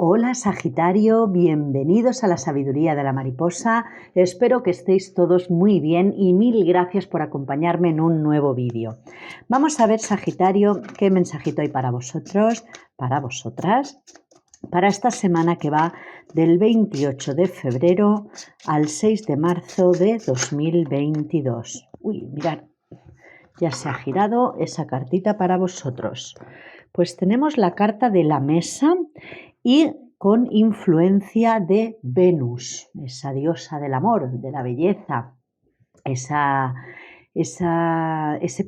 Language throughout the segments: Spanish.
Hola Sagitario, bienvenidos a la sabiduría de la mariposa. Espero que estéis todos muy bien y mil gracias por acompañarme en un nuevo vídeo. Vamos a ver, Sagitario, qué mensajito hay para vosotros, para vosotras, para esta semana que va del 28 de febrero al 6 de marzo de 2022. Uy, mirad, ya se ha girado esa cartita para vosotros. Pues tenemos la carta de la mesa y con influencia de Venus, esa diosa del amor, de la belleza, ese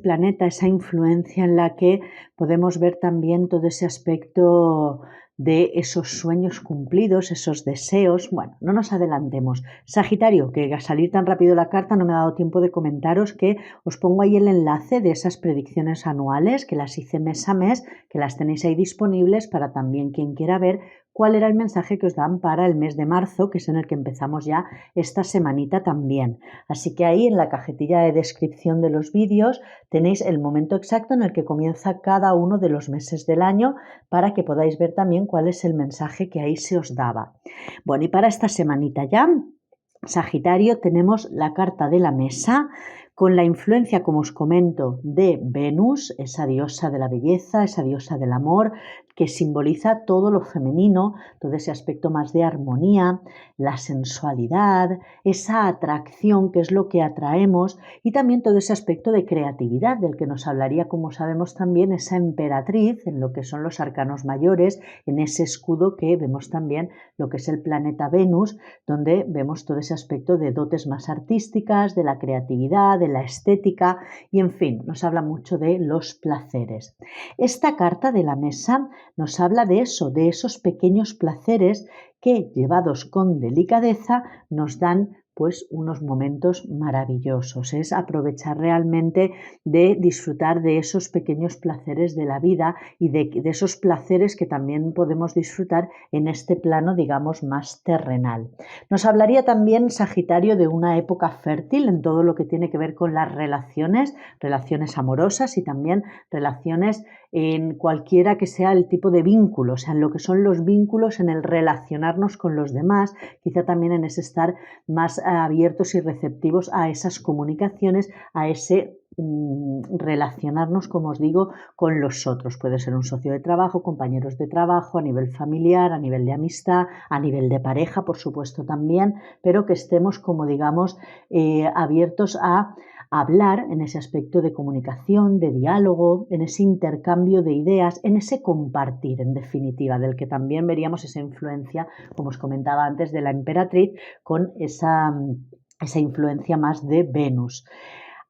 planeta, esa influencia en la que podemos ver también todo ese aspecto de esos sueños cumplidos, esos deseos. Bueno, no nos adelantemos. Sagitario, que al salir tan rápido la carta no me ha dado tiempo de comentaros que os pongo ahí el enlace de esas predicciones anuales que las hice mes a mes, que las tenéis ahí disponibles para también quien quiera ver cuál era el mensaje que os dan para el mes de marzo, que es en el que empezamos ya esta semanita también. Así que ahí en la cajetilla de descripción de los vídeos tenéis el momento exacto en el que comienza cada uno de los meses del año para que podáis ver también cuál es el mensaje que ahí se os daba. Bueno, y para esta semanita ya, Sagitario, tenemos la carta de la mesa con la influencia, como os comento, de Venus, esa diosa de la belleza, esa diosa del amor, que simboliza todo lo femenino, todo ese aspecto más de armonía, la sensualidad, esa atracción que es lo que atraemos y también todo ese aspecto de creatividad del que nos hablaría, como sabemos también, esa emperatriz en lo que son los arcanos mayores, en ese escudo que vemos también lo que es el planeta Venus, donde vemos todo ese aspecto de dotes más artísticas, de la creatividad, de la estética y en fin, nos habla mucho de los placeres. Esta carta de la mesa nos habla de eso, de esos pequeños placeres que, llevados con delicadeza, nos dan pues unos momentos maravillosos. Es aprovechar realmente de disfrutar de esos pequeños placeres de la vida y de esos placeres que también podemos disfrutar en este plano, digamos, más terrenal. Nos hablaría también, Sagitario, de una época fértil en todo lo que tiene que ver con las relaciones amorosas y también relaciones en cualquiera que sea el tipo de vínculo, o sea, en lo que son los vínculos, en el relacionarnos con los demás, quizá también en ese estar más abiertos y receptivos a esas comunicaciones, a ese relacionarnos, como os digo, con los otros. Puede ser un socio de trabajo, compañeros de trabajo, a nivel familiar, a nivel de amistad, a nivel de pareja, por supuesto también, pero que estemos, como digamos, abiertos a hablar en ese aspecto de comunicación, de diálogo, en ese intercambio de ideas, en ese compartir, en definitiva, del que también veríamos esa influencia, como os comentaba antes, de la emperatriz con esa influencia más de Venus.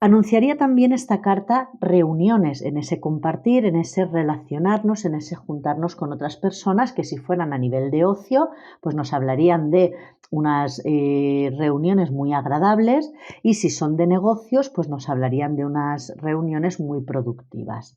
Anunciaría también esta carta reuniones en ese compartir, en ese relacionarnos, en ese juntarnos con otras personas que si fueran a nivel de ocio, pues nos hablarían de unas reuniones muy agradables y si son de negocios, pues nos hablarían de unas reuniones muy productivas.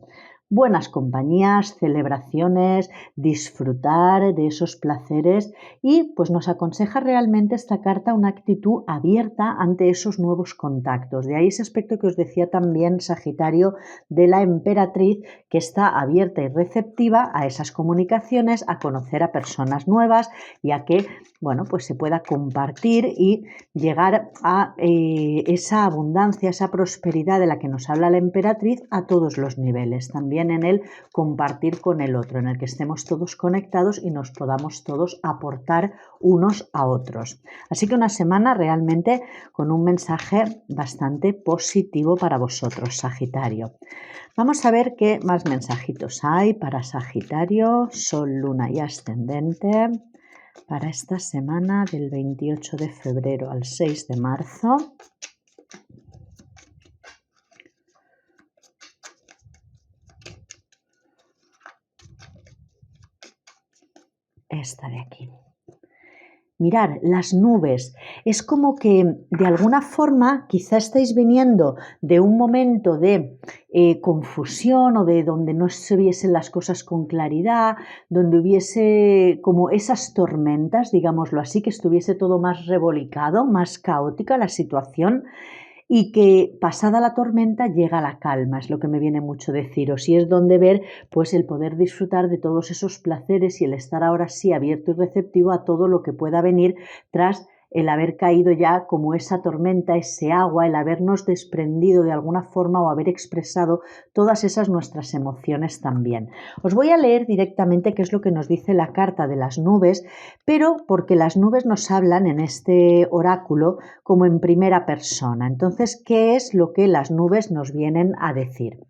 Buenas compañías, celebraciones, disfrutar de esos placeres y pues nos aconseja realmente esta carta una actitud abierta ante esos nuevos contactos. De ahí ese aspecto que os decía también, Sagitario, de la emperatriz, que está abierta y receptiva a esas comunicaciones, a conocer a personas nuevas y a que, bueno, pues se pueda compartir y llegar a esa abundancia, esa prosperidad de la que nos habla la emperatriz a todos los niveles. También en el compartir con el otro, en el que estemos todos conectados y nos podamos todos aportar unos a otros. Así que una semana realmente con un mensaje bastante positivo para vosotros, Sagitario. Vamos a ver qué más mensajitos hay para Sagitario, Sol, Luna y Ascendente para esta semana del 28 de febrero al 6 de marzo. Esta de aquí. Mirar, las nubes, es como que de alguna forma quizá estáis viniendo de un momento de confusión o de donde no se viesen las cosas con claridad, donde hubiese como esas tormentas, digámoslo así, que estuviese todo más revolicado, más caótica la situación. y que pasada la tormenta llega la calma, es lo que me viene mucho deciros, y es donde ver pues el poder disfrutar de todos esos placeres y el estar ahora sí abierto y receptivo a todo lo que pueda venir tras el haber caído ya como esa tormenta, ese agua, el habernos desprendido de alguna forma o haber expresado todas esas nuestras emociones también. Os voy a leer directamente qué es lo que nos dice la carta de las nubes, pero porque las nubes nos hablan en este oráculo como en primera persona. Entonces, ¿qué es lo que las nubes nos vienen a decir?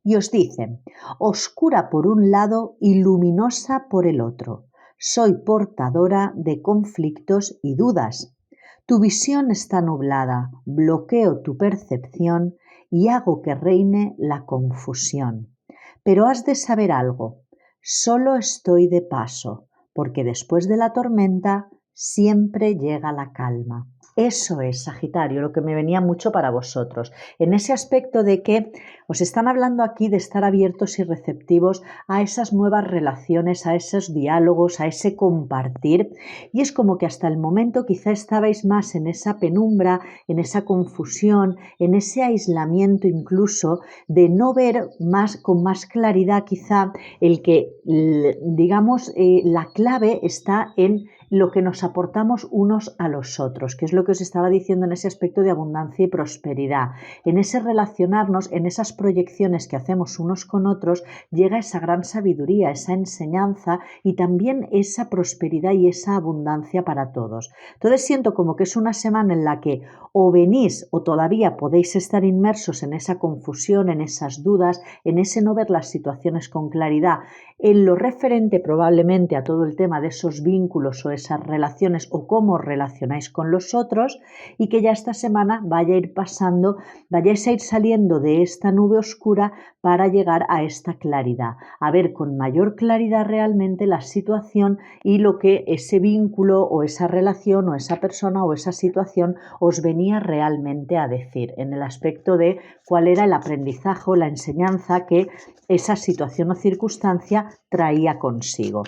Y os dicen, oscura por un lado y luminosa por el otro. Soy portadora de conflictos y dudas. Tu visión está nublada, bloqueo tu percepción y hago que reine la confusión. Pero has de saber algo, solo estoy de paso, porque después de la tormenta siempre llega la calma. Eso es, Sagitario, lo que me venía mucho para vosotros, en ese aspecto de que os están hablando aquí de estar abiertos y receptivos a esas nuevas relaciones, a esos diálogos, a ese compartir, y es como que hasta el momento quizá estabais más en esa penumbra, en esa confusión, en ese aislamiento incluso de no ver más con más claridad quizá el que, digamos, la clave está en lo que nos aportamos unos a los otros, que es lo que os estaba diciendo en ese aspecto de abundancia y prosperidad. En ese relacionarnos, en esas proyecciones que hacemos unos con otros, llega esa gran sabiduría, esa enseñanza y también esa prosperidad y esa abundancia para todos. Entonces siento como que es una semana en la que o venís o todavía podéis estar inmersos en esa confusión, en esas dudas, en ese no ver las situaciones con claridad, en lo referente probablemente a todo el tema de esos vínculos o esas relaciones o cómo os relacionáis con los otros, y que ya esta semana vaya a ir pasando, vayáis a ir saliendo de esta nube oscura para llegar a esta claridad, a ver con mayor claridad realmente la situación y lo que ese vínculo o esa relación o esa persona o esa situación os venía realmente a decir, en el aspecto de cuál era el aprendizaje o la enseñanza que esa situación o circunstancia traía consigo.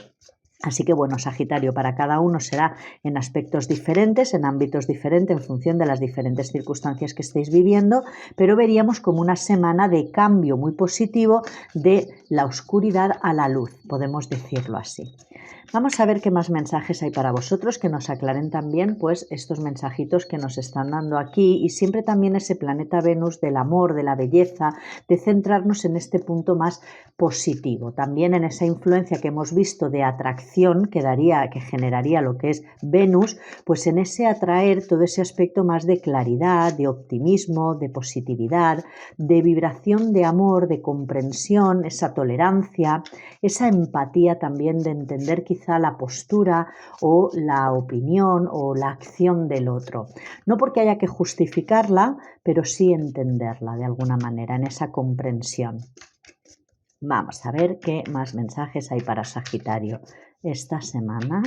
Así que bueno, Sagitario, para cada uno será en aspectos diferentes, en ámbitos diferentes, en función de las diferentes circunstancias que estéis viviendo, pero veríamos como una semana de cambio muy positivo de la oscuridad a la luz, podemos decirlo así. Vamos a ver qué más mensajes hay para vosotros, que nos aclaren también pues estos mensajitos que nos están dando aquí, y siempre también ese planeta Venus del amor, de la belleza, de centrarnos en este punto más positivo. También en esa influencia que hemos visto de atracción que generaría lo que es Venus, pues en ese atraer todo ese aspecto más de claridad, de optimismo, de positividad, de vibración de amor, de comprensión, esa tolerancia, esa empatía también de entender quizá la postura o la opinión o la acción del otro. No porque haya que justificarla, pero sí entenderla de alguna manera en esa comprensión. Vamos a ver qué más mensajes hay para Sagitario esta semana.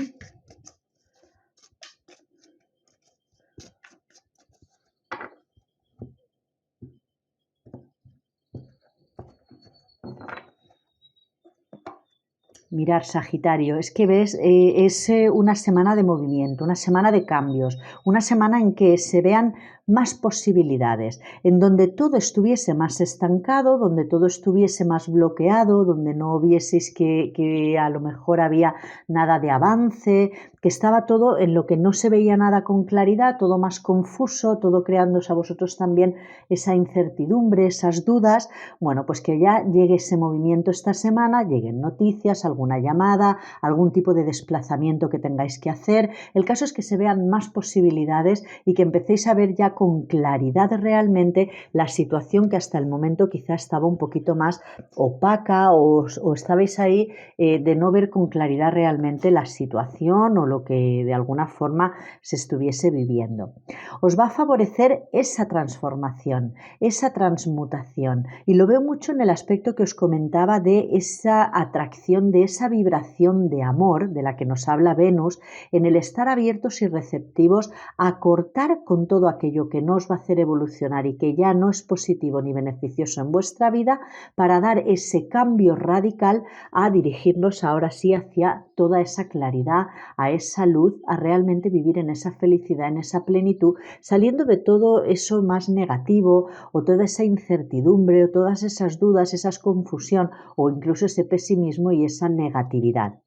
Mirar, Sagitario, es que ves, es una semana de movimiento, una semana de cambios, una semana en que se vean más posibilidades, en donde todo estuviese más estancado, donde todo estuviese más bloqueado, donde no vieseis que a lo mejor había nada de avance, que estaba todo en lo que no se veía nada con claridad, todo más confuso, todo creándose a vosotros también esa incertidumbre, esas dudas. Bueno, pues que ya llegue ese movimiento esta semana, lleguen noticias, alguna llamada, algún tipo de desplazamiento que tengáis que hacer. El caso es que se vean más posibilidades y que empecéis a ver ya con claridad realmente la situación que hasta el momento quizá estaba un poquito más opaca o estabais ahí de no ver con claridad realmente la situación o lo que de alguna forma se estuviese viviendo. Os va a favorecer esa transformación, esa transmutación, y lo veo mucho en el aspecto que os comentaba de esa atracción, de esa vibración de amor de la que nos habla Venus, en el estar abiertos y receptivos a cortar con todo aquello que no os va a hacer evolucionar y que ya no es positivo ni beneficioso en vuestra vida, para dar ese cambio radical a dirigirnos ahora sí hacia toda esa claridad, a esa luz, a realmente vivir en esa felicidad, en esa plenitud, saliendo de todo eso más negativo o toda esa incertidumbre o todas esas dudas, esa confusión o incluso ese pesimismo y esa negatividad.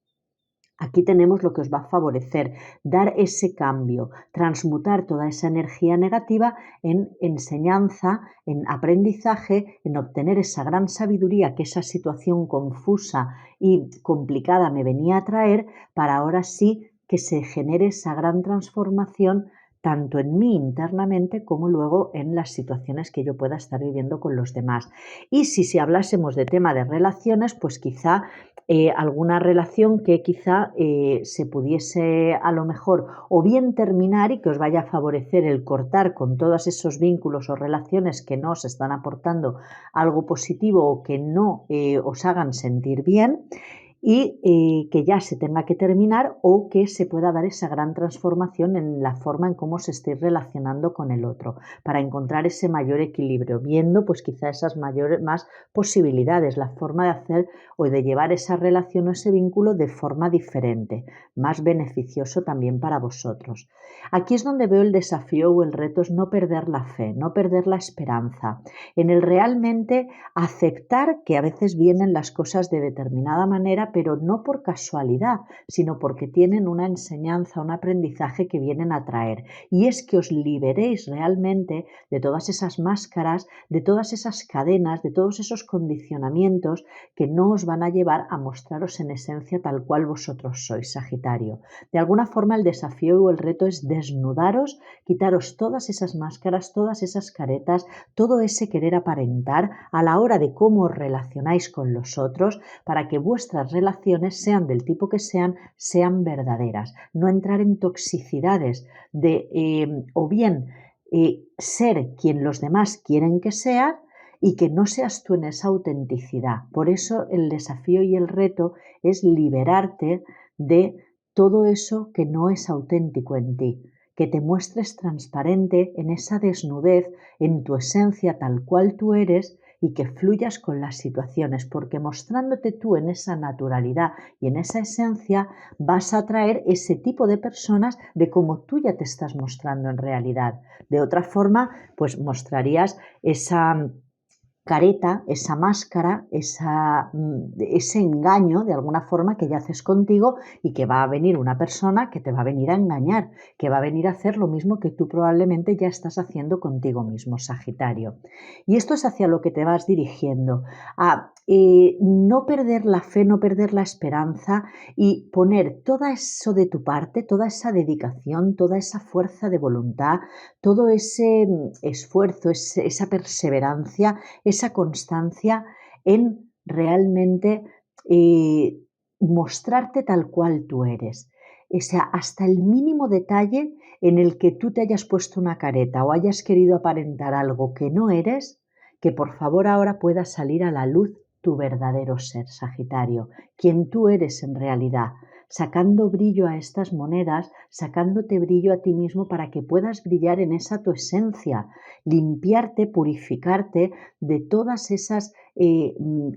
Aquí tenemos lo que os va a favorecer, dar ese cambio, transmutar toda esa energía negativa en enseñanza, en aprendizaje, en obtener esa gran sabiduría que esa situación confusa y complicada me venía a traer, para ahora sí que se genere esa gran transformación tanto en mí internamente como luego en las situaciones que yo pueda estar viviendo con los demás. Y si hablásemos de tema de relaciones, pues quizá alguna relación que quizá se pudiese a lo mejor o bien terminar y que os vaya a favorecer el cortar con todos esos vínculos o relaciones que no os están aportando algo positivo o que no os hagan sentir bien, y que ya se tenga que terminar o que se pueda dar esa gran transformación en la forma en cómo se esté relacionando con el otro, para encontrar ese mayor equilibrio, viendo pues quizá esas más posibilidades, la forma de hacer o de llevar esa relación o ese vínculo de forma diferente, más beneficioso también para vosotros. Aquí es donde veo el desafío o el reto, es no perder la fe, no perder la esperanza, en el realmente aceptar que a veces vienen las cosas de determinada manera, pero no por casualidad, sino porque tienen una enseñanza, un aprendizaje que vienen a traer. Y es que os liberéis realmente de todas esas máscaras, de todas esas cadenas, de todos esos condicionamientos que no os van a llevar a mostraros en esencia tal cual vosotros sois, Sagitario. De alguna forma el desafío o el reto es desnudaros, quitaros todas esas máscaras, todas esas caretas, todo ese querer aparentar a la hora de cómo os relacionáis con los otros, para que vuestras relaciones, sean del tipo que sean verdaderas. No entrar en toxicidades de o bien ser quien los demás quieren que seas y que no seas tú en esa autenticidad. Por eso el desafío y el reto es liberarte de todo eso que no es auténtico en ti, que te muestres transparente en esa desnudez, en tu esencia tal cual tú eres, y que fluyas con las situaciones, porque mostrándote tú en esa naturalidad y en esa esencia vas a atraer ese tipo de personas de como tú ya te estás mostrando en realidad. De otra forma, pues mostrarías esa careta, esa máscara, ese engaño de alguna forma que ya haces contigo, y que va a venir una persona que te va a venir a engañar, que va a venir a hacer lo mismo que tú probablemente ya estás haciendo contigo mismo, Sagitario. Y esto es hacia lo que te vas dirigiendo, a no perder la fe, no perder la esperanza y poner todo eso de tu parte, toda esa dedicación, toda esa fuerza de voluntad, todo ese esfuerzo, esa perseverancia, esa constancia en realmente mostrarte tal cual tú eres. O sea, hasta el mínimo detalle en el que tú te hayas puesto una careta o hayas querido aparentar algo que no eres, que por favor ahora pueda salir a la luz tu verdadero ser, Sagitario, quien tú eres en realidad, sacando brillo a estas monedas, sacándote brillo a ti mismo para que puedas brillar en esa tu esencia, limpiarte, purificarte de todas esas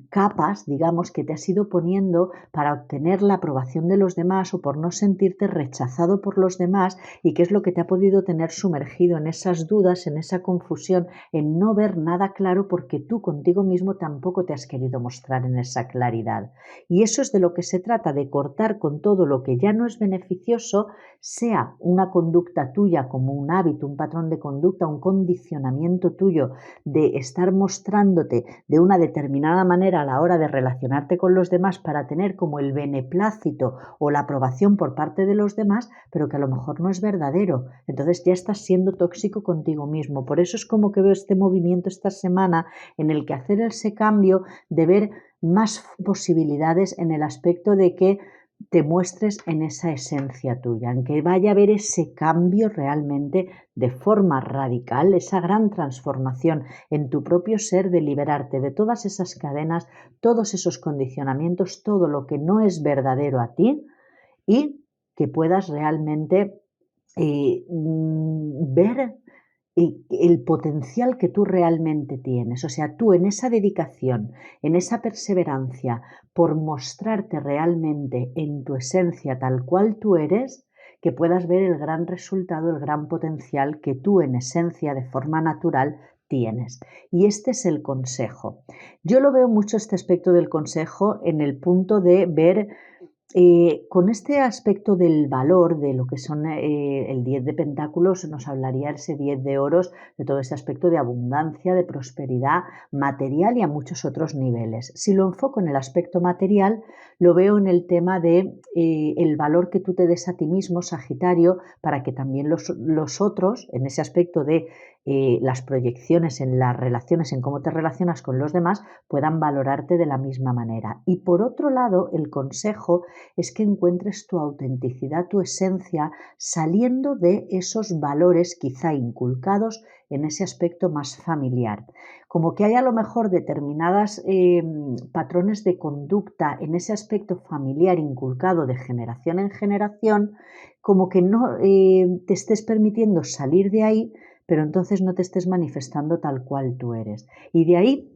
capas, digamos, que te has ido poniendo para obtener la aprobación de los demás o por no sentirte rechazado por los demás, y que es lo que te ha podido tener sumergido en esas dudas, en esa confusión, en no ver nada claro porque tú contigo mismo tampoco te has querido mostrar en esa claridad. Y eso es de lo que se trata, de cortar con todo lo que ya no es beneficioso, sea una conducta tuya como un hábito, un patrón de conducta, un condicionamiento tuyo de estar mostrándote de una determinada manera a la hora de relacionarte con los demás para tener como el beneplácito o la aprobación por parte de los demás, pero que a lo mejor no es verdadero. Entonces ya estás siendo tóxico contigo mismo. Por eso es como que veo este movimiento esta semana en el que hacer ese cambio de ver más posibilidades en el aspecto de que te muestres en esa esencia tuya, en que vaya a haber ese cambio realmente de forma radical, esa gran transformación en tu propio ser de liberarte de todas esas cadenas, todos esos condicionamientos, todo lo que no es verdadero a ti y que puedas realmente ver el potencial que tú realmente tienes. O sea, tú en esa dedicación, en esa perseverancia por mostrarte realmente en tu esencia tal cual tú eres, que puedas ver el gran resultado, el gran potencial que tú en esencia de forma natural tienes. Y este es el consejo. Yo lo veo mucho este aspecto del consejo en el punto de ver con este aspecto del valor de lo que son el 10 de pentáculos, nos hablaría ese 10 de oros, de todo ese aspecto de abundancia, de prosperidad material y a muchos otros niveles. Si lo enfoco en el aspecto material, lo veo en el tema de el valor que tú te des a ti mismo, Sagitario, para que también los otros, en ese aspecto de las proyecciones en las relaciones, en cómo te relacionas con los demás, puedan valorarte de la misma manera. Y por otro lado, el consejo es que encuentres tu autenticidad, tu esencia, saliendo de esos valores quizá inculcados en ese aspecto más familiar. Como que hay a lo mejor determinadas patrones de conducta en ese aspecto familiar inculcado de generación en generación, como que no te estés permitiendo salir de ahí, pero entonces no te estés manifestando tal cual tú eres. Y de ahí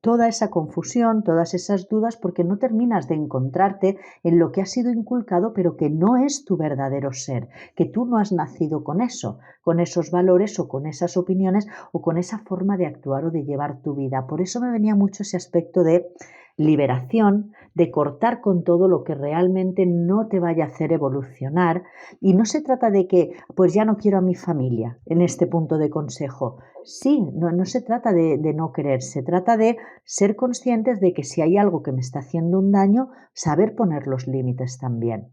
toda esa confusión, todas esas dudas, porque no terminas de encontrarte en lo que ha sido inculcado, pero que no es tu verdadero ser, que tú no has nacido con eso, con esos valores o con esas opiniones o con esa forma de actuar o de llevar tu vida. Por eso me venía mucho ese aspecto de liberación, de cortar con todo lo que realmente no te vaya a hacer evolucionar. Y no se trata de que, pues ya no quiero a mi familia en este punto de consejo. Sí, no se trata de no querer, se trata de ser conscientes de que si hay algo que me está haciendo un daño, saber poner los límites también.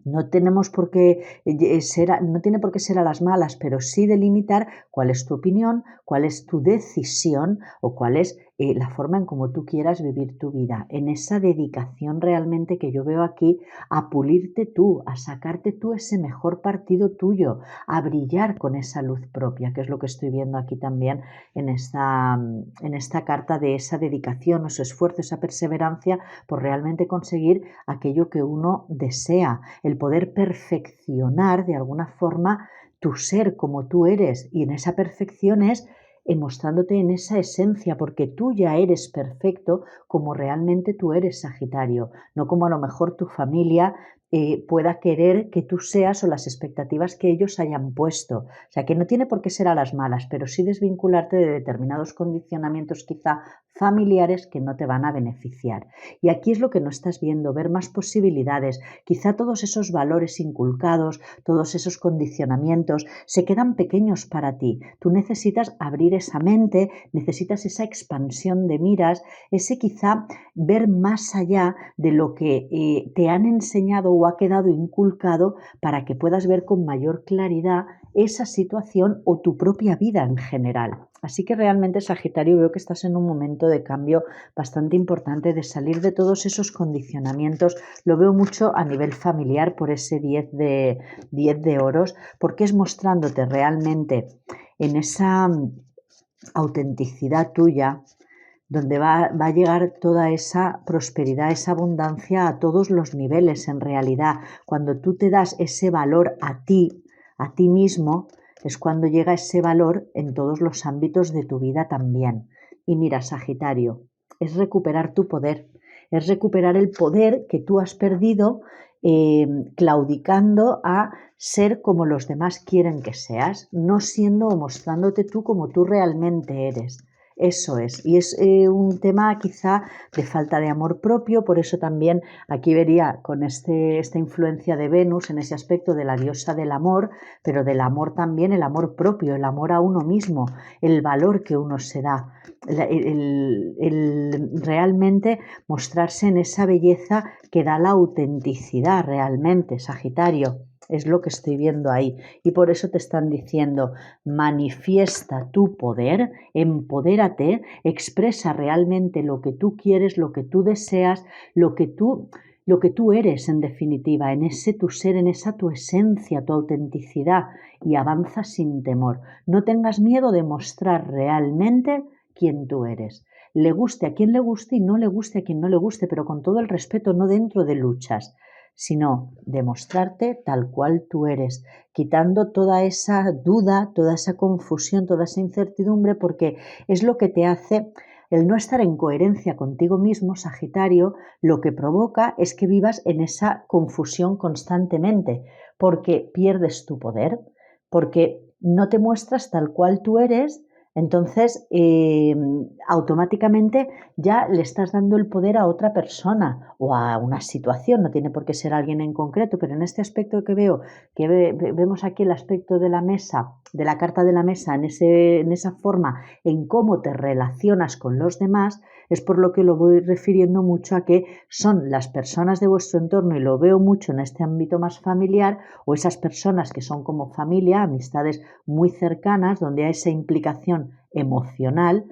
No tenemos por qué no tiene por qué ser a las malas, pero sí delimitar cuál es tu opinión, cuál es tu decisión o cuál es la forma en cómo tú quieras vivir tu vida. En esa dedicación realmente que yo veo aquí a pulirte tú, a sacarte tú ese mejor partido tuyo, a brillar con esa luz propia, que es lo que estoy viendo aquí también en esta carta de esa dedicación, ese esfuerzo, esa perseverancia por realmente conseguir aquello que uno desea, el poder perfeccionar de alguna forma tu ser como tú eres, y en esa perfección es mostrándote en esa esencia, porque tú ya eres perfecto como realmente tú eres, Sagitario, no como a lo mejor tu familia pueda querer que tú seas o las expectativas que ellos hayan puesto. O sea, que no tiene por qué ser a las malas, pero sí desvincularte de determinados condicionamientos quizá familiares que no te van a beneficiar. Y aquí es lo que no estás viendo, ver más posibilidades. Quizá todos esos valores inculcados, todos esos condicionamientos se quedan pequeños para ti. Tú necesitas abrir esa mente, necesitas esa expansión de miras, ese quizá ver más allá de lo que te han enseñado o ha quedado inculcado para que puedas ver con mayor claridad esa situación o tu propia vida en general. Así que realmente, Sagitario, veo que estás en un momento de cambio bastante importante, de salir de todos esos condicionamientos. Lo veo mucho a nivel familiar por ese 10 de oros, porque es mostrándote realmente en esa autenticidad tuya, donde va a llegar toda esa prosperidad, esa abundancia a todos los niveles en realidad. Cuando tú te das ese valor a ti mismo, es cuando llega ese valor en todos los ámbitos de tu vida también. Y mira, Sagitario, es recuperar tu poder, es recuperar el poder que tú has perdido claudicando a ser como los demás quieren que seas, no siendo o mostrándote tú como tú realmente eres. Eso es, y es un tema quizá de falta de amor propio, por eso también aquí vería con esta influencia de Venus en ese aspecto de la diosa del amor, pero del amor también el amor propio, el amor a uno mismo, el valor que uno se da, el realmente mostrarse en esa belleza que da la autenticidad realmente, Sagitario. Es lo que estoy viendo ahí. Y por eso te están diciendo, manifiesta tu poder, empodérate, expresa realmente lo que tú quieres, lo que tú deseas, lo que tú lo que tú eres en definitiva, en ese tu ser, en esa tu esencia, tu autenticidad y avanza sin temor. No tengas miedo de mostrar realmente quién tú eres. Le guste a quien le guste y no le guste a quien no le guste, pero con todo el respeto, no dentro de luchas, sino demostrarte tal cual tú eres, quitando toda esa duda, toda esa confusión, toda esa incertidumbre, porque es lo que te hace el no estar en coherencia contigo mismo, Sagitario, lo que provoca es que vivas en esa confusión constantemente, porque pierdes tu poder, porque no te muestras tal cual tú eres. Entonces, automáticamente ya le estás dando el poder a otra persona o a una situación, no tiene por qué ser alguien en concreto, pero en este aspecto que veo, vemos aquí el aspecto de la mesa, de la carta de la mesa, en esa forma, en cómo te relacionas con los demás, es por lo que lo voy refiriendo mucho a que son las personas de vuestro entorno, y lo veo mucho en este ámbito más familiar, o esas personas que son como familia, amistades muy cercanas, donde hay esa implicación emocional,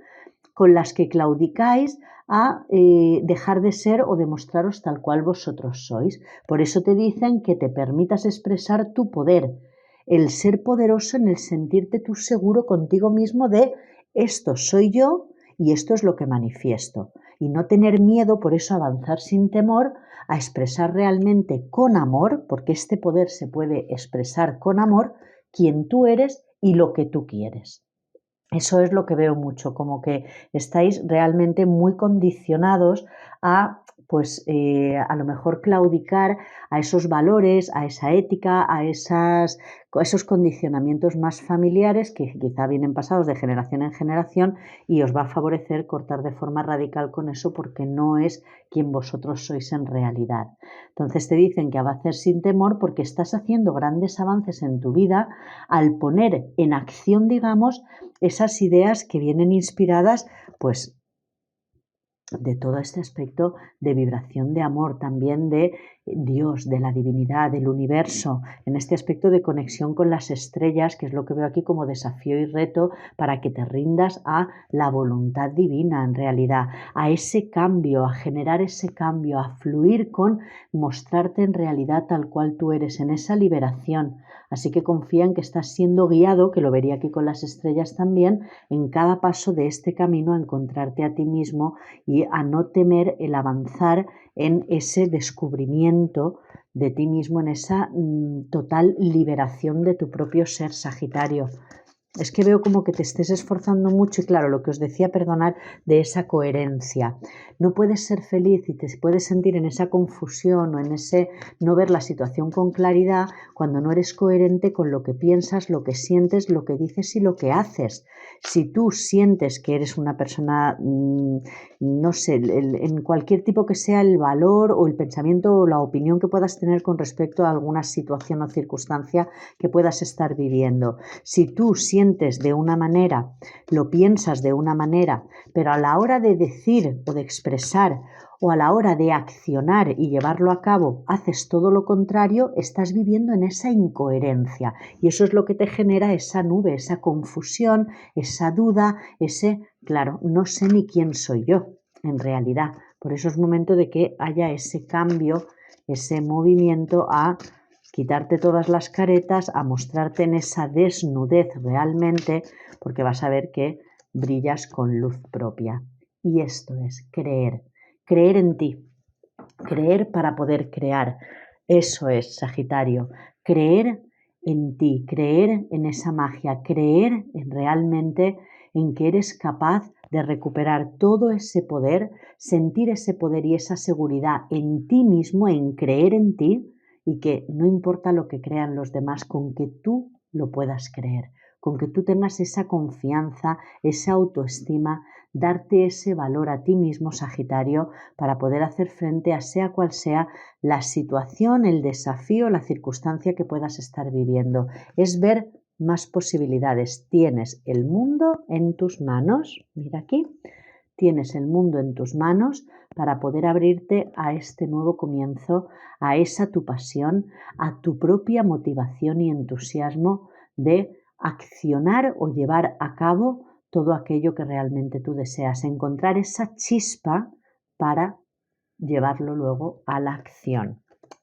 con las que claudicáis a dejar de ser o demostraros tal cual vosotros sois. Por eso te dicen que te permitas expresar tu poder, el ser poderoso en el sentirte tú seguro contigo mismo de esto soy yo y esto es lo que manifiesto. Y no tener miedo, por eso avanzar sin temor, a expresar realmente con amor, porque este poder se puede expresar con amor, quién tú eres y lo que tú quieres. Eso es lo que veo mucho, como que estáis realmente muy condicionados a, pues, a lo mejor claudicar a esos valores, a esa ética, a esos condicionamientos más familiares que quizá vienen pasados de generación en generación, y os va a favorecer cortar de forma radical con eso porque no es quien vosotros sois en realidad. Entonces te dicen que avances sin temor porque estás haciendo grandes avances en tu vida al poner en acción, digamos, esas ideas que vienen inspiradas, pues, de todo este aspecto de vibración de amor, también de Dios, de la divinidad, del universo, en este aspecto de conexión con las estrellas, que es lo que veo aquí como desafío y reto para que te rindas a la voluntad divina en realidad, a ese cambio, a generar ese cambio, a fluir con mostrarte en realidad tal cual tú eres, en esa liberación. Así que confía en que estás siendo guiado, que lo vería aquí con las estrellas también, en cada paso de este camino a encontrarte a ti mismo y a no temer el avanzar en ese descubrimiento de ti mismo, en esa total liberación de tu propio ser, Sagitario. Es que veo como que te estés esforzando mucho y claro, lo que os decía, perdonar, de esa coherencia. No puedes ser feliz y te puedes sentir en esa confusión o en ese no ver la situación con claridad cuando no eres coherente con lo que piensas, lo que sientes, lo que dices y lo que haces. Si tú sientes que eres una persona, no sé, en cualquier tipo que sea el valor o el pensamiento o la opinión que puedas tener con respecto a alguna situación o circunstancia que puedas estar viviendo, si tú sientes de una manera, lo piensas de una manera, pero a la hora de decir o de expresar o a la hora de accionar y llevarlo a cabo haces todo lo contrario, estás viviendo en esa incoherencia y eso es lo que te genera esa nube, esa confusión, esa duda, claro, no sé ni quién soy yo en realidad. Por eso es momento de que haya ese cambio, ese movimiento a quitarte todas las caretas, a mostrarte en esa desnudez realmente, porque vas a ver que brillas con luz propia. Y esto es creer, creer en ti, creer para poder crear. Eso es, Sagitario, creer en ti, creer en esa magia, creer en realmente en que eres capaz de recuperar todo ese poder, sentir ese poder y esa seguridad en ti mismo, en creer en ti, y que no importa lo que crean los demás, con que tú lo puedas creer, con que tú tengas esa confianza, esa autoestima, darte ese valor a ti mismo, Sagitario, para poder hacer frente a sea cual sea la situación, el desafío, la circunstancia que puedas estar viviendo. Es ver más posibilidades. Tienes el mundo en tus manos, mira aquí, tienes el mundo en tus manos para poder abrirte a este nuevo comienzo, a esa tu pasión, a tu propia motivación y entusiasmo de accionar o llevar a cabo todo aquello que realmente tú deseas, encontrar esa chispa para llevarlo luego a la acción.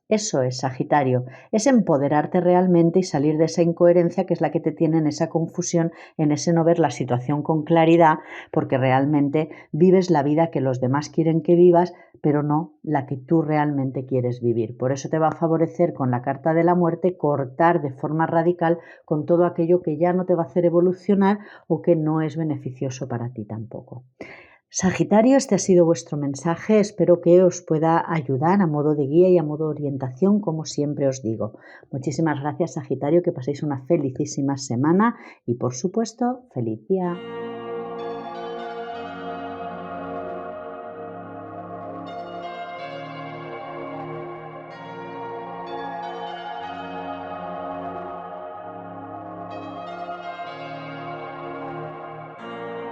Eso es, Sagitario, es empoderarte realmente y salir de esa incoherencia que es la que te tiene en esa confusión, en ese no ver la situación con claridad, porque realmente vives la vida que los demás quieren que vivas, pero no la que tú realmente quieres vivir. Por eso te va a favorecer con la carta de la muerte cortar de forma radical con todo aquello que ya no te va a hacer evolucionar o que no es beneficioso para ti tampoco. Sagitario, este ha sido vuestro mensaje, espero que os pueda ayudar a modo de guía y a modo de orientación, como siempre os digo. Muchísimas gracias, Sagitario, que paséis una felicísima semana y, por supuesto, feliz día.